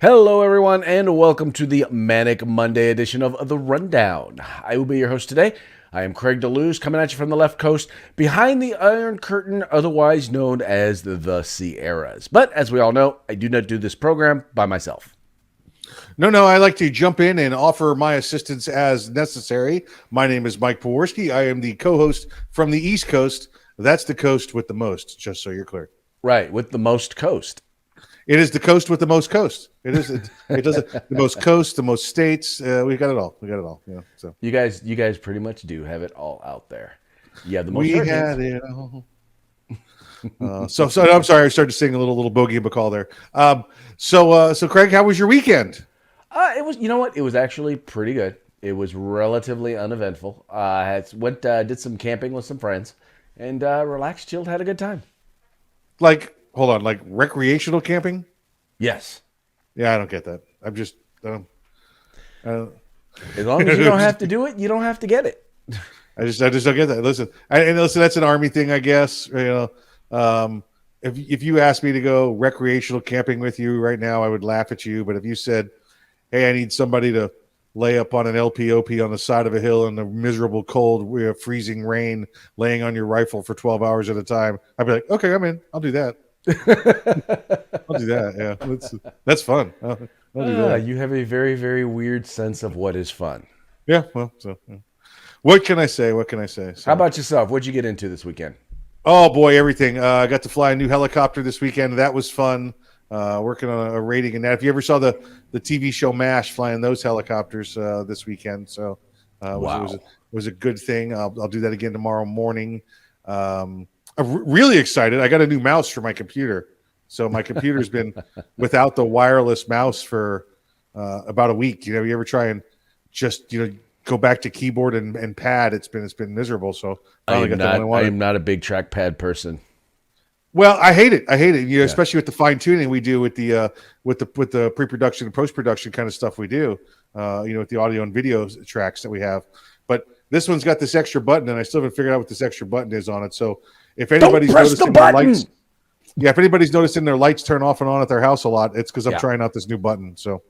Hello, everyone, and welcome to the Manic Monday edition of The Rundown. I will be your host today. I am Craig DeLuz, coming at you from the left coast, behind the Iron Curtain, otherwise known as the Sierras. But as we all know, I do not do this program by myself. No, I like to jump in and offer my assistance as necessary. My name is Mike Poworski. I am the co-host from the East Coast. That's the coast with the most, just so you're clear. Right, with the most coast. It is the coast with the most coast. It is. It does it. The most coast, the most states. We got it all. We got it all. Yeah. So you guys pretty much do have it all out there. Yeah, the most. We had it all. So I'm sorry. I started to sing a little Bogey McCall there. So Craig, how was your weekend? It was. You know what? It was actually pretty good. It was relatively uneventful. Did some camping with some friends, and relaxed, chilled, had a good time. Hold on, like recreational camping? Yes. Yeah, I don't get that. I'm just, as long as you don't have to do it, you don't have to get it. I just don't get that. Listen, that's an Army thing, I guess. If you asked me to go recreational camping with you right now, I would laugh at you. But if you said, "Hey, I need somebody to lay up on an LPOP on the side of a hill in the miserable cold, freezing rain, laying on your rifle for 12 hours at a time," I'd be like, "Okay, I'm in. I'll do that." I'll do that. Yeah, that's fun. I'll do that. You have a very, very weird sense of what is fun. Yeah. Well, what can I say? So, how about yourself? What'd you get into this weekend? Oh boy, everything. I got to fly a new helicopter this weekend. That was fun. Working on a rating in that. If you ever saw the TV show MASH, flying those helicopters this weekend, so was a good thing. I'll do that again tomorrow morning. I'm really excited. I got a new mouse for my computer. So my computer's been without the wireless mouse for about a week. You ever try and just go back to keyboard and pad? It's been miserable. So I am not a big trackpad person. Well, I hate it. Especially with the fine tuning we do with the pre-production and post-production kind of stuff we do. With the audio and video tracks that we have. But this one's got this extra button, and I still haven't figured out what this extra button is on it. So if anybody's noticing their lights, if anybody's noticing their lights turn off and on at their house a lot, it's because I'm trying out this new button. So,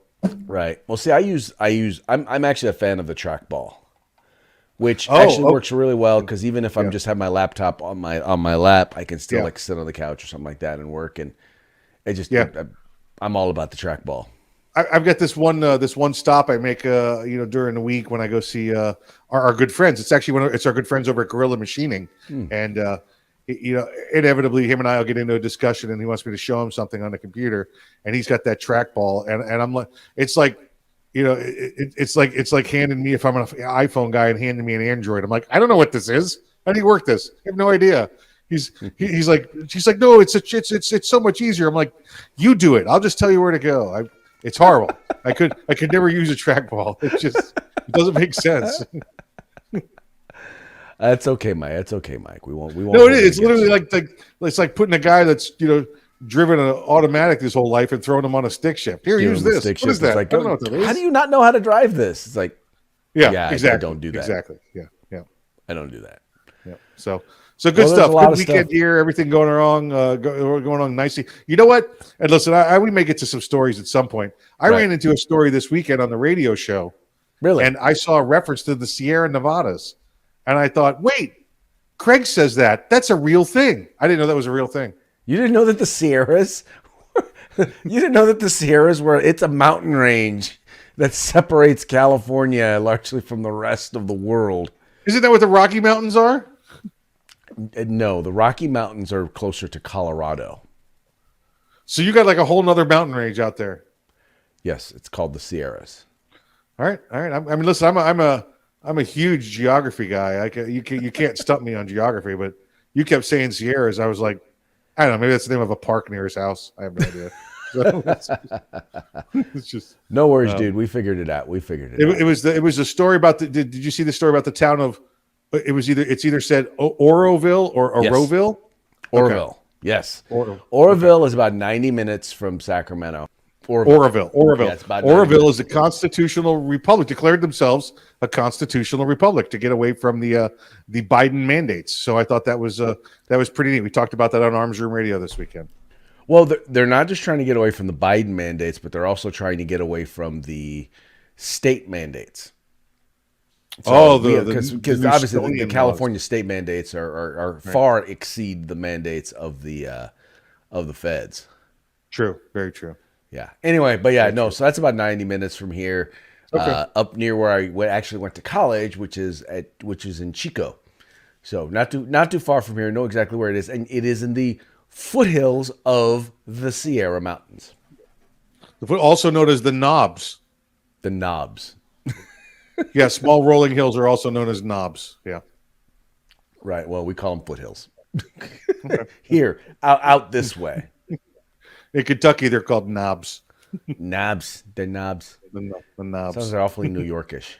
right. Well, see, I'm actually a fan of the trackball, which actually works really well because even if I'm just have my laptop on my lap, I can still sit on the couch or something like that and work. And it just I'm all about the trackball. I've got this one stop I make during the week when I go see our good friends. It's actually it's our good friends over at Gorilla Machining, and inevitably him and I will get into a discussion, and he wants me to show him something on the computer, and he's got that trackball, and I'm like, it's like handing me, if I'm an iPhone guy, and handing me an Android. I'm like, I don't know what this is. How do you work this? I have no idea. She's like, no, it's so much easier. I'm like, you do it. I'll just tell you where to go. It's horrible. I could never use a trackball. It doesn't make sense. That's okay, Mike. That's okay, Mike. We won't. No, it is. It's literally it's like putting a guy that's driven an automatic his whole life and throwing him on a stick shift. Here, use this. What is that? Like, I don't know what that is. How do you not know how to drive this? It's like, exactly. I don't do that. Exactly. Yeah. I don't do that. Yeah. So good stuff. Good weekend here. Everything going along nicely. You know what? And listen, we may get to some stories at some point. I ran into a story this weekend on the radio show. Really? And I saw a reference to the Sierra Nevadas. And I thought, wait, Craig says that's a real thing. I didn't know that was a real thing. You didn't know that the Sierras it's a mountain range that separates California largely from the rest of the world. Isn't that what the Rocky Mountains are? No, the Rocky Mountains are closer to Colorado. So you got like a whole nother mountain range out there. Yes, it's called the Sierras. All right. I mean, listen, I'm a huge geography guy. You can't stump me on geography, but you kept saying Sierras. I was like, I don't know, maybe that's the name of a park near his house. I have no idea. It's just no worries, dude. We figured it out. It was a story about did you see the story about the town of? It's either said Oroville or Oroville. Oroville, okay. Yes. Oroville is about 90 minutes from Sacramento. Oroville. Yeah, Oroville is a constitutional republic. Declared themselves a constitutional republic to get away from the Biden mandates. So I thought that was pretty neat. We talked about that on Arms Room Radio this weekend. Well, they're not just trying to get away from the Biden mandates, but they're also trying to get away from the state mandates. So Oh, we the because obviously the Newsonian laws. California state mandates are Right. far exceed the mandates of the feds. True. Very true. Yeah. Anyway, but yeah, Very no. true. So that's about 90 minutes from here, Okay. up near where actually went to college, which is in Chico. So not too far from here. Know exactly where it is, and it is in the foothills of the Sierra Mountains, Also known as the knobs. the Knobs. Yeah, small rolling hills are also known as knobs. Yeah. Right. Well, we call them foothills. Here, out this way. In Kentucky, they're called knobs. Knobs. They're knobs. The knobs. Sounds awfully New Yorkish.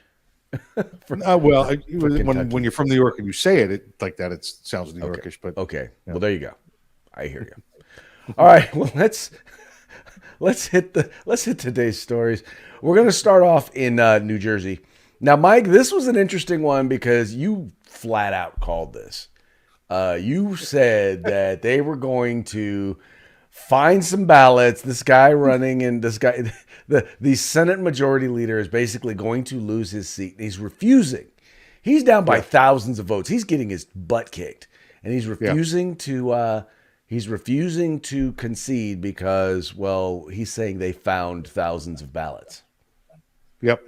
Well, Kentucky. when you're from New York and you say it like that, it sounds New Yorkish. But Okay. Well, there you go. I hear you. All right. Well, let's hit today's stories. We're gonna start off in New Jersey. Now, Mike, this was an interesting one because you flat out called this. You said that they were going to find some ballots. This guy running and the Senate Majority Leader is basically going to lose his seat. He's refusing. He's down by thousands of votes. He's getting his butt kicked, and he's refusing to. He's refusing to concede because, well, he's saying they found thousands of ballots. Yep.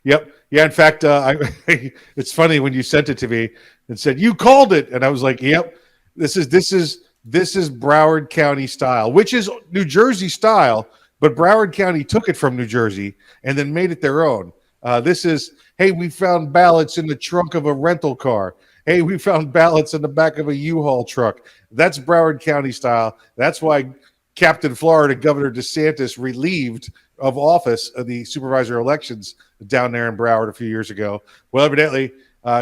Yep. Yeah. In fact, it's funny when you sent it to me and said you called it, and I was like, "Yep, this is Broward County style, which is New Jersey style, but Broward County took it from New Jersey and then made it their own. This is, hey, we found ballots in the trunk of a rental car. Hey, we found ballots in the back of a U-Haul truck. That's Broward County style. That's why Captain Florida Governor DeSantis relieved of office of the supervisor elections down there in Broward a few years ago. Well, evidently,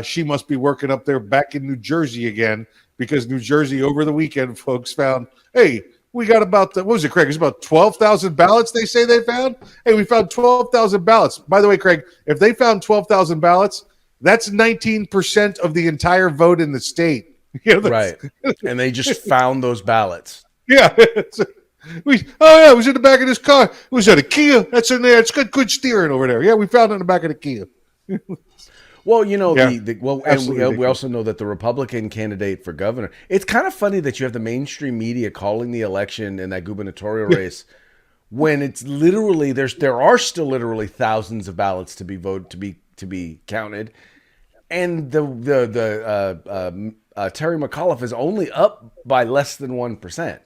she must be working up there back in New Jersey again, because New Jersey over the weekend, folks found, hey, we got about, what was it, Craig? It's about 12,000 ballots they say they found. Hey, we found 12,000 ballots. By the way, Craig, if they found 12,000 ballots, that's 19% of the entire vote in the state. Right. And they just found those ballots. Yeah. It was in the back of this car. It was at a Kia. That's in there. It's got good steering over there. Yeah, we found it in the back of the Kia. Well, and Absolutely. we also know that the Republican candidate for governor. It's kind of funny that you have the mainstream media calling the election and that gubernatorial race when it's literally there are still literally thousands of ballots to be voted to be counted, and the Terry McAuliffe is only up by less than 1%.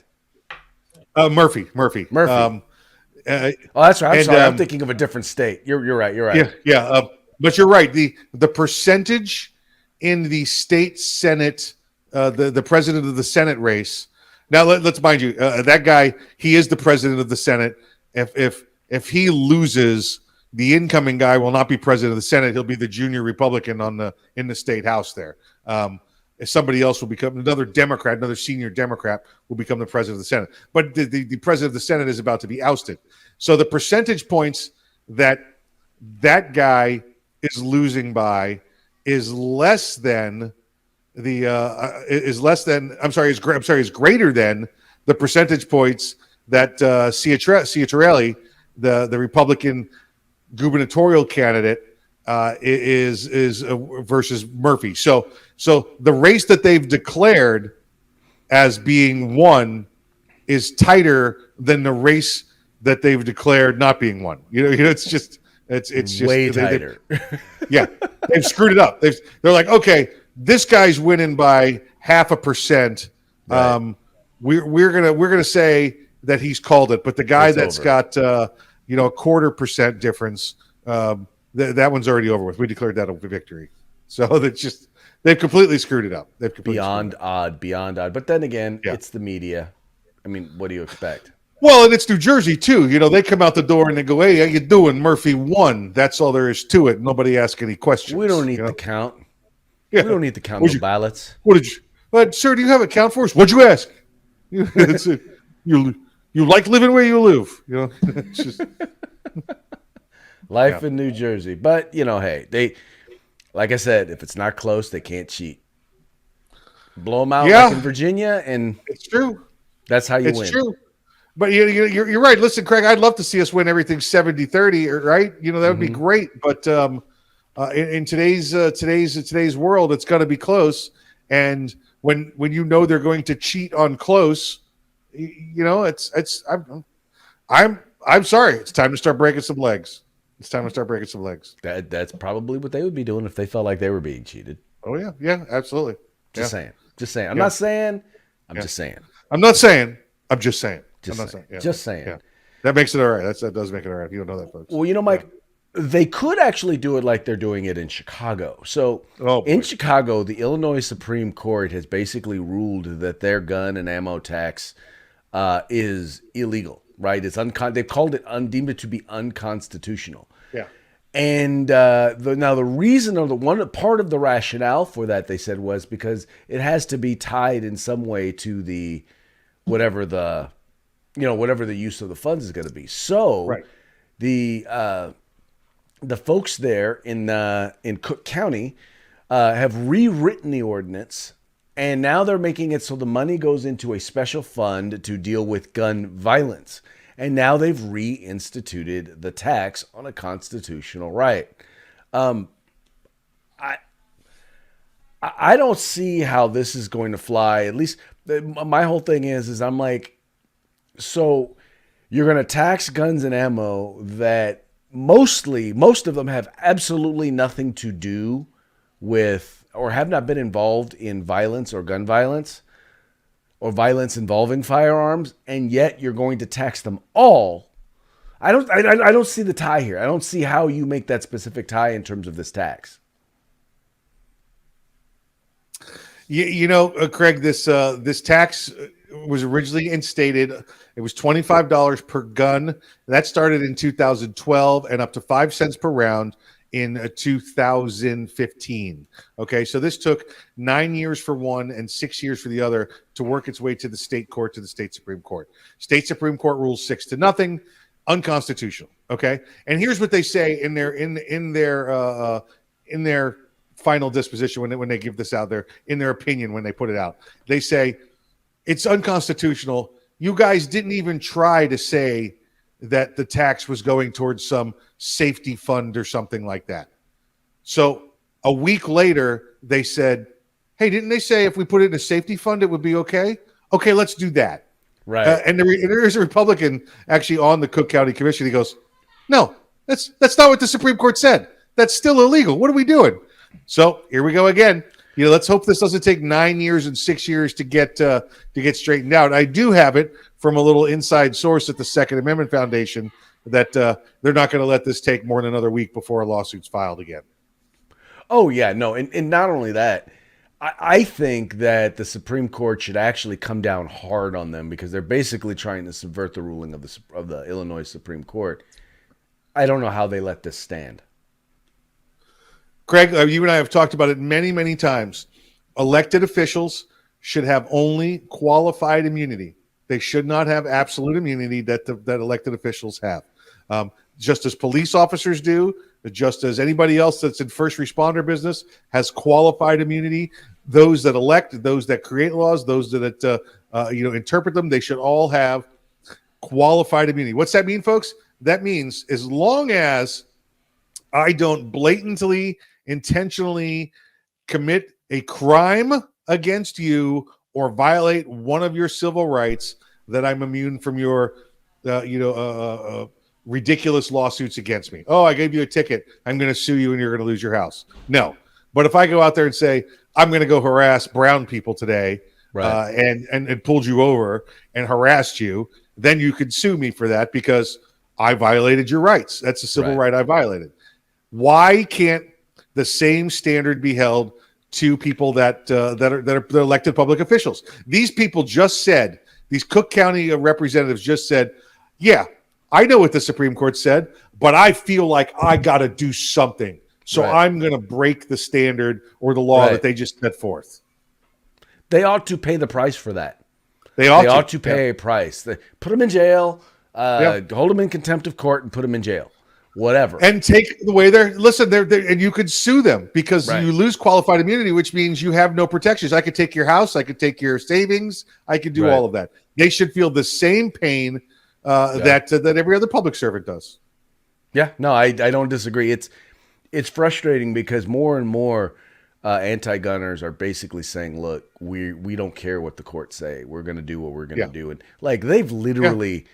Murphy. Oh, that's right. I'm sorry. I'm thinking of a different state. You're right. Yeah. But you're right. The percentage in the state Senate, the president of the Senate race. Now let's mind you, that guy, he is the president of the Senate. If he loses, the incoming guy will not be president of the Senate. He'll be the junior Republican in the state house there. If somebody else will become another Democrat, another senior Democrat will become the president of the Senate. But the president of the Senate is about to be ousted. So the percentage points that guy is losing by is less than is greater than the percentage points that Ciatarelli, the Republican gubernatorial candidate, is versus Murphy. So the race that they've declared as being won is tighter than the race that they've declared not being won. It's just way tighter. They've screwed it up. They're like, okay, this guy's winning by 0.5%. Right. We're gonna say that he's called it, but the guy that's got 0.25% difference, that one's already over with. We declared that a victory. So they've completely screwed it up. Beyond odd. But then again, it's the media. I mean, what do you expect? Well, and it's New Jersey too. They come out the door and they go, "Hey, how you doing? Murphy won." That's all there is to it. Nobody asks any questions. We don't need to count. Yeah. We don't need to count the ballots. What did you? But sir, do you have a count for us? What'd you ask? You like living where you live. It's just life in New Jersey. But hey, they, like I said, if it's not close, they can't cheat. Blow them out like in Virginia, and it's true. That's how you It's win. true. But you're right. Listen, Craig, I'd love to see us win everything 70-30, right? That would be great. But in today's world, it's going to be close. And when they're going to cheat on close, it's I'm sorry. It's time to start breaking some legs. It's time to start breaking some legs. That's probably what they would be doing if they felt like they were being cheated. Oh yeah, yeah, absolutely. Just saying. Just saying. I'm not saying. I'm just saying. I'm not saying. I'm just saying. Just I'm saying. not saying. Just saying. Yeah. That makes it all right. That does make it all right. If you don't know that, folks. Well, Mike, they could actually do it like they're doing it in Chicago. So in Chicago, the Illinois Supreme Court has basically ruled that their gun and ammo tax is illegal. Right? It's they've called it deemed it to be unconstitutional. Yeah. And the reason, or the one part of the rationale for that, they said, was because it has to be tied in some way to the whatever the use of the funds is going to be. So the folks there in Cook County have rewritten the ordinance, and now they're making it so the money goes into a special fund to deal with gun violence. And now they've reinstituted the tax on a constitutional right. I don't see how this is going to fly. At least my whole thing is I'm like, so you're going to tax guns and ammo that most of them have absolutely nothing to do with, or have not been involved in violence or gun violence, or violence involving firearms, and yet you're going to tax them all. I don't see the tie here. I don't see how you make that specific tie in terms of this tax. Craig, this tax was originally instated. It was $25 per gun. That started in 2012 and up to 5 cents per round in 2015. Okay, so this took 9 years for one and 6 years for the other to work its way to the state court, to the state Supreme Court. State Supreme Court rules 6-0, unconstitutional. Okay, and here's what they say in their final disposition when they give this out there, in their opinion when they put it out. They say it's unconstitutional. You guys didn't even try to say that the tax was going towards some safety fund or something like that. So a week later, they said, hey, didn't they say if we put it in a safety fund, it would be okay? Okay, let's do that. Right. And there is a Republican actually on the Cook County Commission. He goes, no, that's not what the Supreme Court said. That's still illegal. What are we doing? So here we go again. Let's hope this doesn't take 9 years and 6 years to get straightened out. I do have it from a little inside source at the Second Amendment Foundation that they're not going to let this take more than another week before a lawsuit's filed again. Oh yeah, no, and not only that, I think that the Supreme Court should actually come down hard on them because they're basically trying to subvert the ruling of the Illinois Supreme Court. I don't know how they let this stand. Craig, you and I have talked about it many, many times. Elected officials should have only qualified immunity. They should not have absolute immunity that elected officials have. Just as police officers do, just as anybody else that's in first responder business has qualified immunity. Those that elect, those that create laws, those that interpret them, they should all have qualified immunity. What's that mean, folks? That means as long as I don't blatantly, intentionally commit a crime against you or violate one of your civil rights, that I'm immune from your, ridiculous lawsuits against me. Oh, I gave you a ticket. I'm going to sue you and you're going to lose your house. No. But if I go out there and say, I'm going to go harass brown people today, right, and pulled you over and harassed you, then you could sue me for that because I violated your rights. That's a civil right I violated. Why can't the same standard be held to people that are elected public officials? These people just said, these Cook County representatives just said, yeah, I know what the Supreme Court said, but I feel like I got to do something. So I'm going to break the standard or the law that they just set forth. They ought to pay the price for that. They ought to pay a price. Put them in jail, hold them in contempt of court, and put them in jail. whatever. And take away their listen. And you could sue them because Right. you lose qualified immunity, which means you have no protections. I could take your house, I could take your savings, I could do Right. all of that. They should feel the same pain that every other public servant does. Yeah, no, I don't disagree. It's frustrating because more and more anti-gunners are basically saying, "Look, we don't care what the courts say. We're going to do what we're going to do." And like they've literally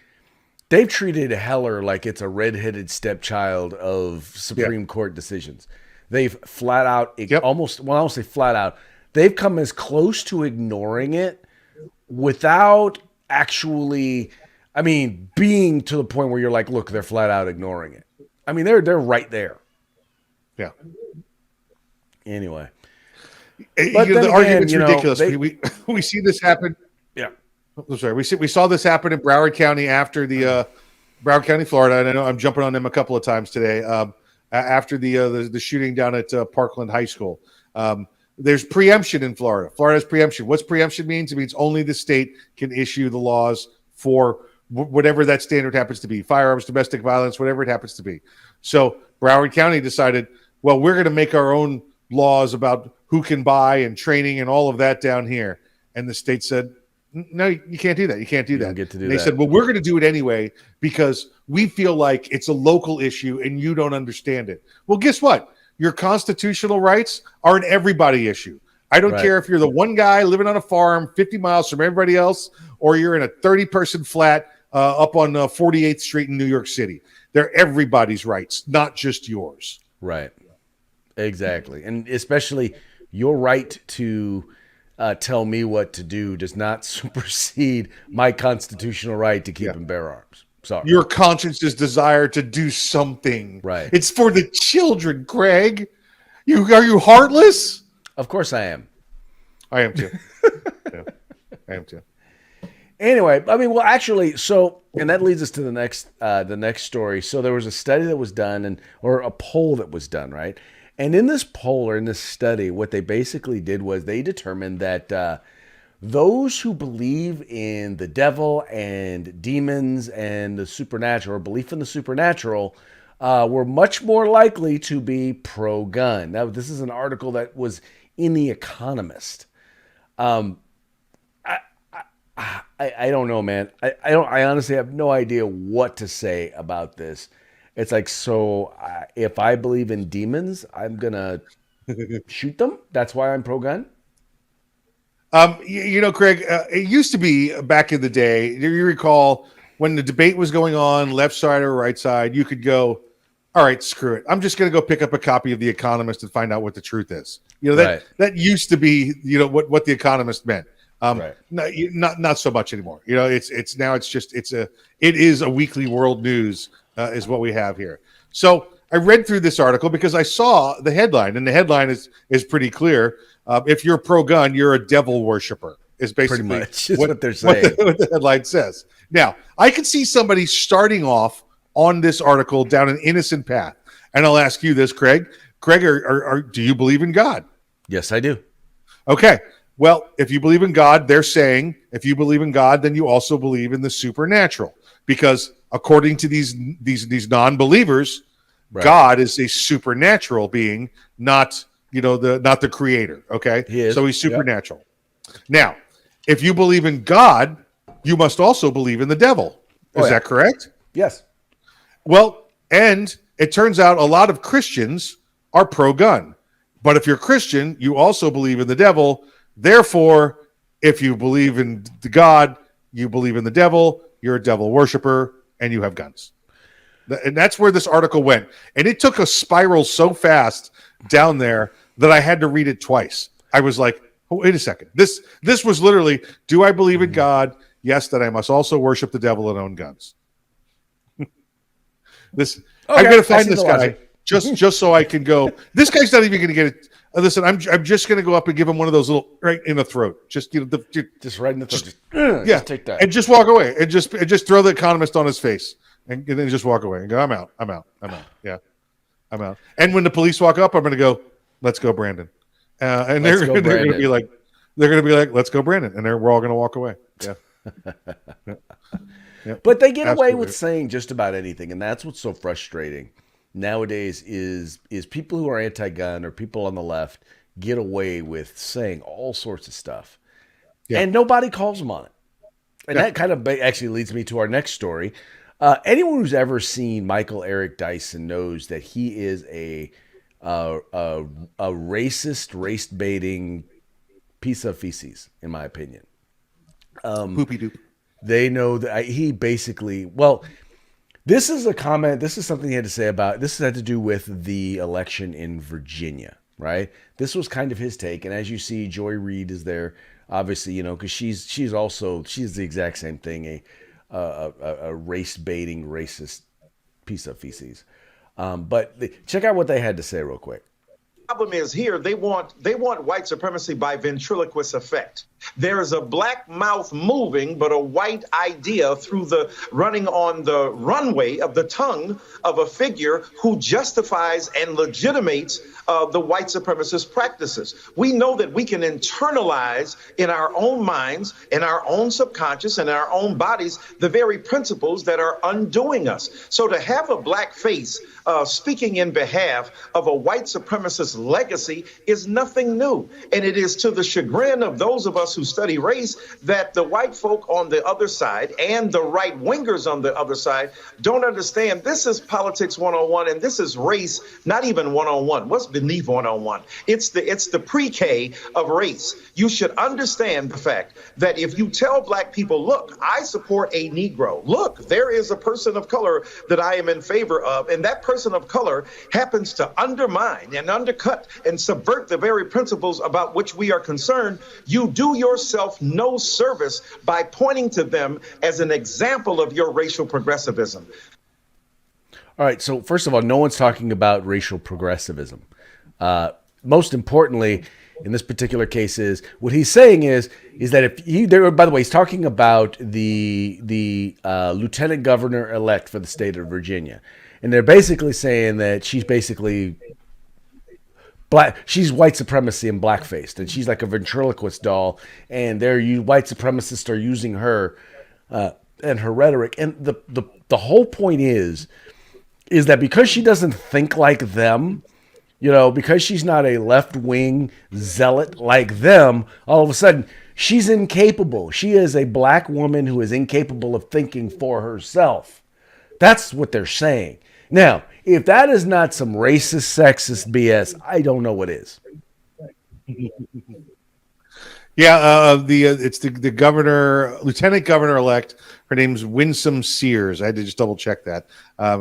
they've treated Heller like it's a redheaded stepchild of Supreme Court decisions. They've flat out almost well, I won't say flat out. They've come as close to ignoring it without actually, I mean, being to the point where you're like, look, they're flat out ignoring it. I mean, they're right there. Yeah. Anyway, but the argument's ridiculous. We see this happen. Yeah. I'm sorry. We saw this happen in Broward County after the Broward County, Florida. And I know I'm jumping on them a couple of times today. After the shooting down at Parkland High School. There's preemption in Florida. Florida has preemption. What's preemption means? It means only the state can issue the laws for whatever that standard happens to be, firearms, domestic violence, whatever it happens to be. So Broward County decided, well, we're going to make our own laws about who can buy and training and all of that down here. And the state said, no, you can't do that. You can't do that. Get to do and they said, well, we're going to do it anyway because we feel like it's a local issue and you don't understand it. Well, guess what? Your constitutional rights are an everybody issue. I don't care if you're the one guy living on a farm 50 miles from everybody else, or you're in a 30-person flat up on 48th Street in New York City. They're everybody's rights, not just yours. Right. Exactly. And especially your right to tell me what to do does not supersede my constitutional right to keep and bear arms. Sorry. Your conscience's desire to do something. Right. It's for the children, Craig. Are you heartless? Of course I am. I am too. I am too. Anyway, I mean, well, actually, and that leads us to the next story. So there was a study that was done, or a poll that was done, right? And in this poll or in this study, what they basically did was they determined that those who believe in the devil and demons and the supernatural, or belief in the supernatural, were much more likely to be pro-gun. Now, this is an article that was in The Economist. I don't know, man. I honestly have no idea what to say about this. It's like, if I believe in demons, I'm gonna shoot them. That's why I'm pro-gun. Craig, it used to be back in the day. Do you recall when the debate was going on, left side or right side? You could go, all right, screw it. I'm just going to go pick up a copy of The Economist and find out what the truth is. That used to be, what The Economist meant. Not so much anymore. It is a weekly world news is what we have here. So I read through this article because I saw the headline, and the headline is pretty clear. If you're pro-gun, you're a devil worshiper. Is basically pretty much what they're saying. What the headline says. Now, I could see somebody starting off on this article down an innocent path, and I'll ask you this, Craig. Craig, do you believe in God? Yes, I do. Okay. Well, if you believe in God, they're saying if you believe in God, then you also believe in the supernatural, because according to these non-believers, God is a supernatural being, not the creator. Okay, he is. So he's supernatural. Yep. Now, if you believe in God, you must also believe in the devil. Is that correct? Yes. Well, and it turns out a lot of Christians are pro-gun, but if you're Christian, you also believe in the devil. Therefore, if you believe in God, you believe in the devil, you're a devil worshiper, and you have guns. And that's where this article went. And it took a spiral so fast down there that I had to read it twice. I was like, oh, wait a second. This was literally, do I believe in God? Yes, then I must also worship the devil and own guns. I'm going to find this guy just so I can go. This guy's not even going to get it. Listen, I'm just going to go up and give him one of those little right in the throat. Just just right in the throat. Just take that and just walk away and just throw the Economist on his face and then just walk away and go, I'm out. Yeah, I'm out. And when the police walk up, I'm going to go, let's go, Brandon. And they're going to be like, let's go, Brandon. And we're all going to walk away. Yeah. But they get away with saying just about anything, and that's what's so frustrating. nowadays is people who are anti-gun or people on the left get away with saying all sorts of stuff, Yeah. and nobody calls them on it. And Yeah. that kind of actually leads me to our next story. Anyone who's ever seen Michael Eric Dyson knows that he is a racist, race baiting piece of feces, in my opinion. Poopy doop. They know that he basically, well, this is a comment. This is something he had to say about. This had to do with the election in Virginia, right? This was kind of his take, and as you see, Joy Reid is there, obviously, because she's the exact same thing, a race baiting racist piece of feces. But check out what they had to say real quick. Problem is here they want white supremacy by ventriloquist effect. There is a black mouth moving, but a white idea through the running on the runway of the tongue of a figure who justifies and legitimates the white supremacist practices. We know that we can internalize in our own minds, in our own subconscious, and in our own bodies, the very principles that are undoing us. So to have a black face speaking in behalf of a white supremacist legacy is nothing new. And it is to the chagrin of those of us who study race that the white folk on the other side and the right wingers on the other side don't understand this is politics 101 and this is race, not even 101. What's beneath 101? It's the pre-K of race. You should understand the fact that if you tell black people, look, I support a Negro. Look, there is a person of color that I am in favor of, and that person of color happens to undermine and undercut and subvert the very principles about which we are concerned, you do yourself no service by pointing to them as an example of your racial progressivism. All right, so first of all, no one's talking about racial progressivism. Most importantly, in this particular case, is what he's saying is that if he, there, by the way, he's talking about the lieutenant governor elect for the state of Virginia, and they're basically saying that she's basically black. She's white supremacy and blackfaced, and she's like a ventriloquist doll, and white supremacists are using her and her rhetoric, and the whole point is that because she doesn't think like them, because she's not a left-wing zealot like them, all of a sudden she's incapable. She is a black woman who is incapable of thinking for herself. That's what they're saying. Now, if that is not some racist, sexist BS, I don't know what is. Yeah, it's the governor, lieutenant governor elect. Her name's Winsome Sears. I had to just double check that.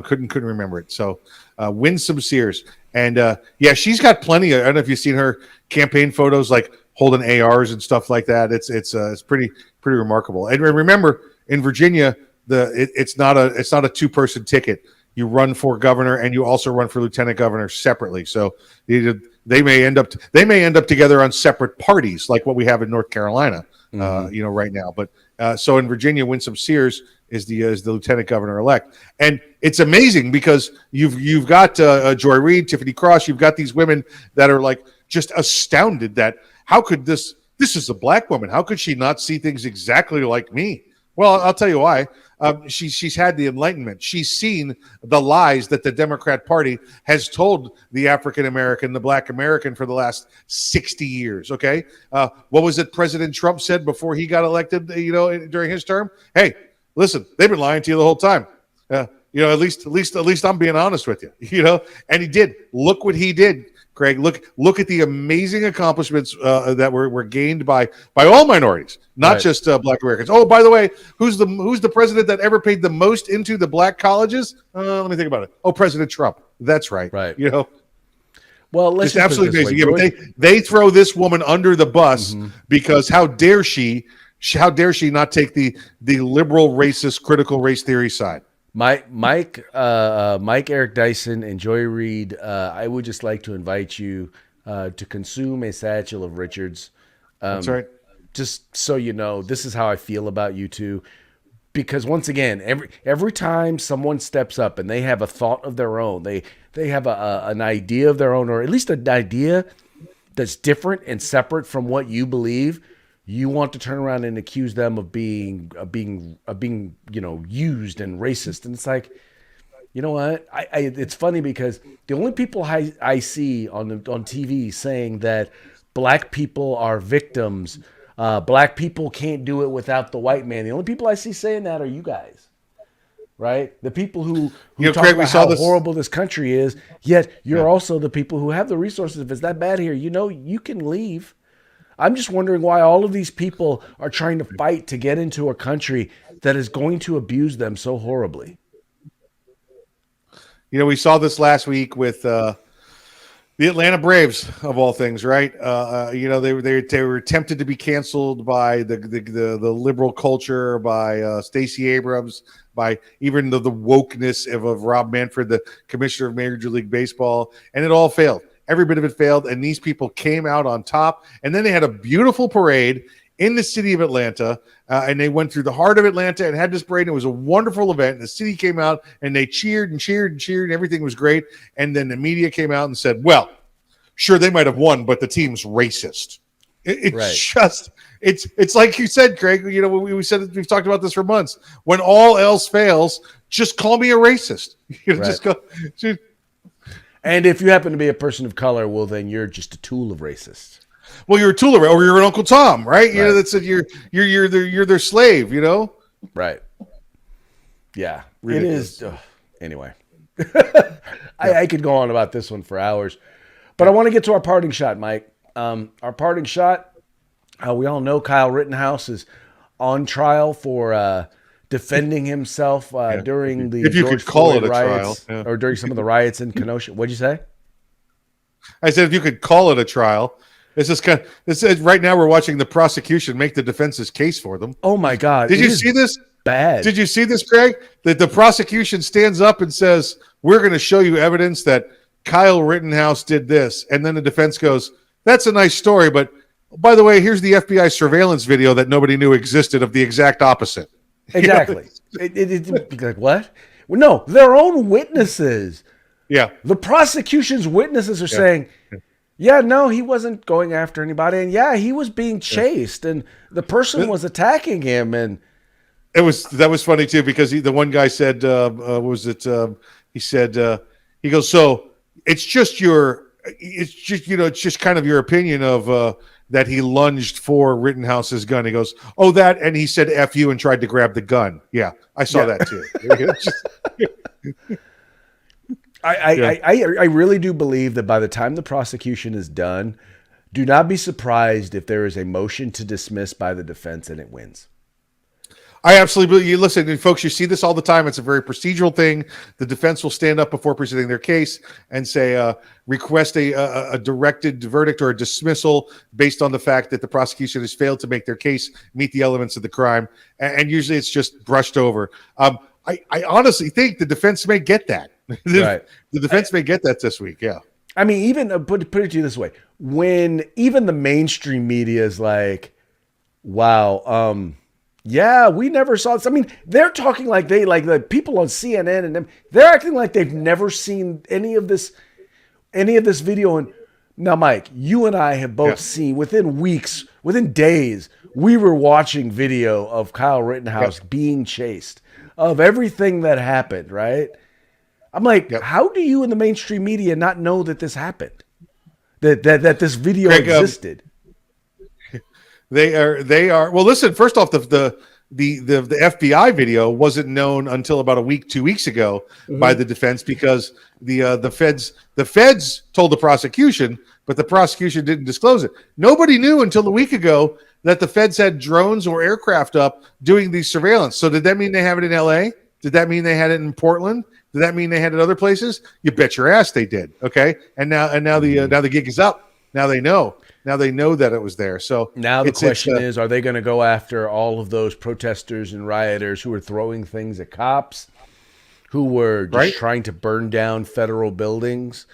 Couldn't remember it. So Winsome Sears, and yeah, she's got plenty. I don't know if you've seen her campaign photos, like holding ARs and stuff like that. It's pretty remarkable. And remember, in Virginia, it's not a 2-person ticket. You run for governor and you also run for lieutenant governor separately. So they may end up together on separate parties, like what we have in North Carolina, right now. But so in Virginia, Winsome Sears is the lieutenant governor elect, and it's amazing because you've got Joy Reid, Tiffany Cross. You've got these women that are like just astounded that how could this is a black woman? How could she not see things exactly like me? Well, I'll tell you why. She's had the Enlightenment. She's seen the lies that the Democrat Party has told the African American, the Black American, for the last 60 years. Okay, what was it President Trump said before he got elected? During his term, hey, listen, they've been lying to you the whole time. At least I'm being honest with you. And he did. Look what he did. Craig, look at the amazing accomplishments that were gained by all minorities, not just Black Americans. Oh, by the way, who's the president that ever paid the most into the black colleges? Let me think about it. Oh, President Trump. That's right. Right. Well, let's just absolutely amazing. Yeah, but they throw this woman under the bus because how dare she not take the liberal, racist, critical race theory side? Mike Eric Dyson and Joy Reid, I would just like to invite you to consume a satchel of Richards. That's right. Just so you know, this is how I feel about you two. Because once again, every time someone steps up and they have a thought of their own, they have an idea of their own, or at least an idea that's different and separate from what you believe, you want to turn around and accuse them of being used and racist. And it's like, You know what? It's funny because the only people I see on TV saying that black people are victims, black people can't do it without the white man. The only people I see saying that are you guys, right? The people who talk Craig, we about saw how this. horrible this country is, yet you're Yeah. also the people who have the resources. If it's that bad here, you can leave. I'm just wondering why all of these people are trying to fight to get into a country that is going to abuse them so horribly. We saw this last week with the Atlanta Braves, of all things, right? They were tempted to be canceled by the liberal culture, by Stacey Abrams, by even the wokeness of Rob Manfred, the commissioner of Major League Baseball, and it all failed. Every bit of it failed, and these people came out on top. And then they had a beautiful parade in the city of Atlanta, and they went through the heart of Atlanta and had this parade. And it was a wonderful event. The city came out, and they cheered and cheered and cheered, and everything was great. And then the media came out and said, well, sure, they might have won, but the team's racist. It's like you said, Craig. We said we've talked about this for months. When all else fails, just call me a racist. Just go. And if you happen to be a person of color, well, then you're just a tool of racists. Well, you're a tool of, or you're an Uncle Tom, right? That said you're their slave. Right. Yeah, Ridiculous. it is. Anyway, I could go on about this one for hours, but I want to get to our parting shot, Mike. Our parting shot. We all know Kyle Rittenhouse is on trial for defending himself during the if you George could call Floyd it a riots, trial, or during some of the riots in Kenosha. What'd you say? I said if you could call it a trial. This is right now we're watching the prosecution make the defense's case for them. Oh my God! Did you see this? Bad. Did you see this, Craig? That the prosecution stands up and says, "We're going to show you evidence that Kyle Rittenhouse did this," and then the defense goes, "That's a nice story, but by the way, here's the FBI surveillance video that nobody knew existed of the exact opposite." Exactly. It's like what? Well, no, their own witnesses. Yeah. The prosecution's witnesses are saying, yeah, no, he wasn't going after anybody, and yeah, he was being chased, and the person was attacking him, and that was funny too because the one guy said, he said, he goes, so it's just kind of your opinion of that he lunged for Rittenhouse's gun. He goes, oh, that, and he said F you and tried to grab the gun. Yeah, I saw that too. I really do believe that by the time the prosecution is done, do not be surprised if there is a motion to dismiss by the defense and it wins. I absolutely believe you. Listen, folks, you see this all the time. It's a very procedural thing. The defense will stand up before presenting their case and say, request a directed verdict or a dismissal based on the fact that the prosecution has failed to make their case meet the elements of the crime. And usually it's just brushed over. I honestly think the defense may get that. The defense may get that this week. Yeah. I mean, even put it to you this way: when even the mainstream media is like, "Wow, yeah, we never saw this." I mean, they're talking like the people on CNN and them. They're acting like they've never seen any of this video. And now, Mike, you and I have both seen within weeks, within days, we were watching video of Kyle Rittenhouse being chased, of everything that happened, right? I'm like, how do you in the mainstream media not know that this happened? That this video existed? They are. Well, listen. First off, the FBI video wasn't known until about a week, 2 weeks ago by the defense because the feds told the prosecution, but the prosecution didn't disclose it. Nobody knew until a week ago that the feds had drones or aircraft up doing these surveillance. So did that mean they have it in LA? Did that mean they had it in Portland? Did that mean they had it other places? You bet your ass they did. Okay, and now the gig is up. Now they know. Now they know that it was there. So now the question is, are they going to go after all of those protesters and rioters who were throwing things at cops, who were just trying to burn down federal buildings?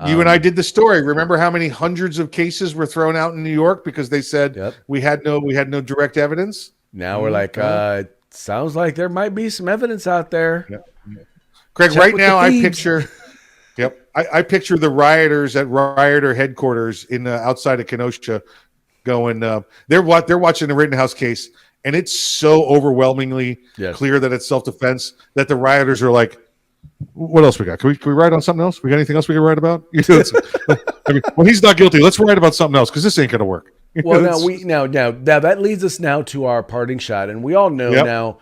You and I did the story. Remember how many hundreds of cases were thrown out in New York because they said we had no direct evidence? Now we're like, sounds like there might be some evidence out there. Yep. Craig, right now I picture the rioters at rioter headquarters in outside of Kenosha going, they're watching the Rittenhouse case, and it's so overwhelmingly clear that it's self-defense that the rioters are like, What else we got? Can we write on something else? We got anything else we can write about? Well, he's not guilty. Let's write about something else because this ain't going to work. Well, now that leads us now to our parting shot, and we all know now.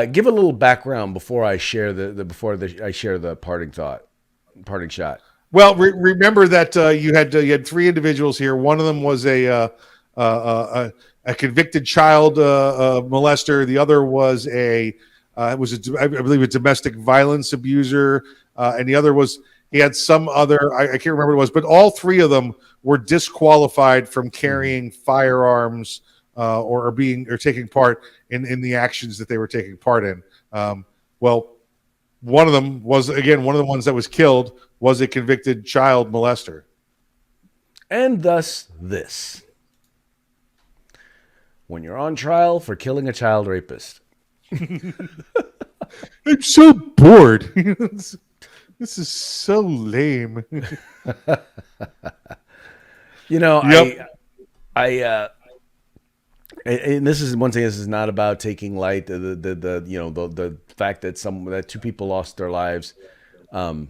Give a little background before I share I share the parting shot. Well, remember that you had three individuals here. One of them was a convicted child molester. The other was I believe a domestic violence abuser, and the other he had some other I can't remember what it was, but all three of them were disqualified from carrying firearms or taking part in the actions that they were taking part in. Well, one of them was one of the ones that was killed was a convicted child molester, and thus this: when you're on trial for killing a child rapist. I'm so bored. This is so lame. And this is one thing. This is not about taking light the fact that two people lost their lives, and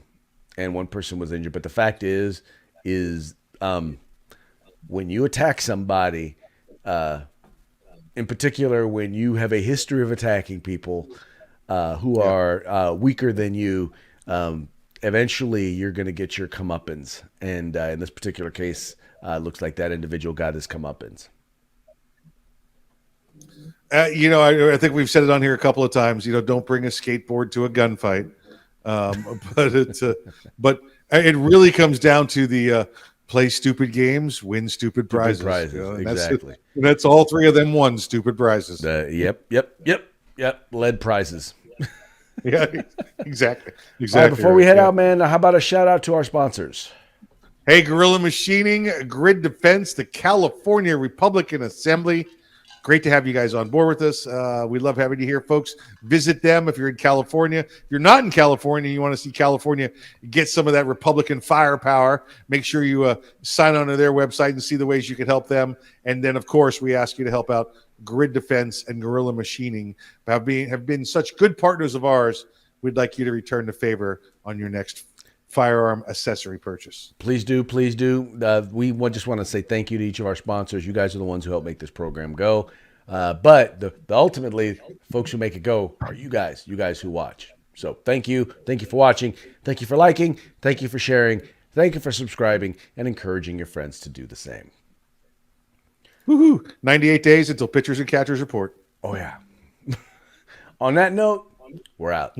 one person was injured. But the fact is when you attack somebody, in particular, when you have a history of attacking people who are weaker than you, eventually you're going to get your comeuppance. And in this particular case, looks like that individual got his comeuppance. I think we've said it on here a couple of times. Don't bring a skateboard to a gunfight. But it really comes down to the play stupid games, win stupid prizes. Exactly. That's all three of them won stupid prizes. Yep. Lead prizes. Yeah, exactly. All right, before we head out, man, how about a shout out to our sponsors? Hey, Guerrilla Machining, Grid Defense, the California Republican Assembly. Great to have you guys on board with us. We love having you here, folks. Visit them if you're in California. If you're not in California, you want to see California get some of that Republican firepower, make sure you sign on to their website and see the ways you can help them. And then, of course, we ask you to help out Grid Defense and Guerrilla Machining. Have been such good partners of ours. We'd like you to return the favor on your next firearm accessory purchase. Please do. We just want to say thank you to each of our sponsors. You guys are the ones who help make this program go. But the ultimately, folks who make it go are you guys who watch. So thank you for watching. Thank you for liking. Thank you for sharing. Thank you for subscribing and encouraging your friends to do the same. Woohoo! 98 days until pitchers and catchers report. Oh yeah. On that note, we're out.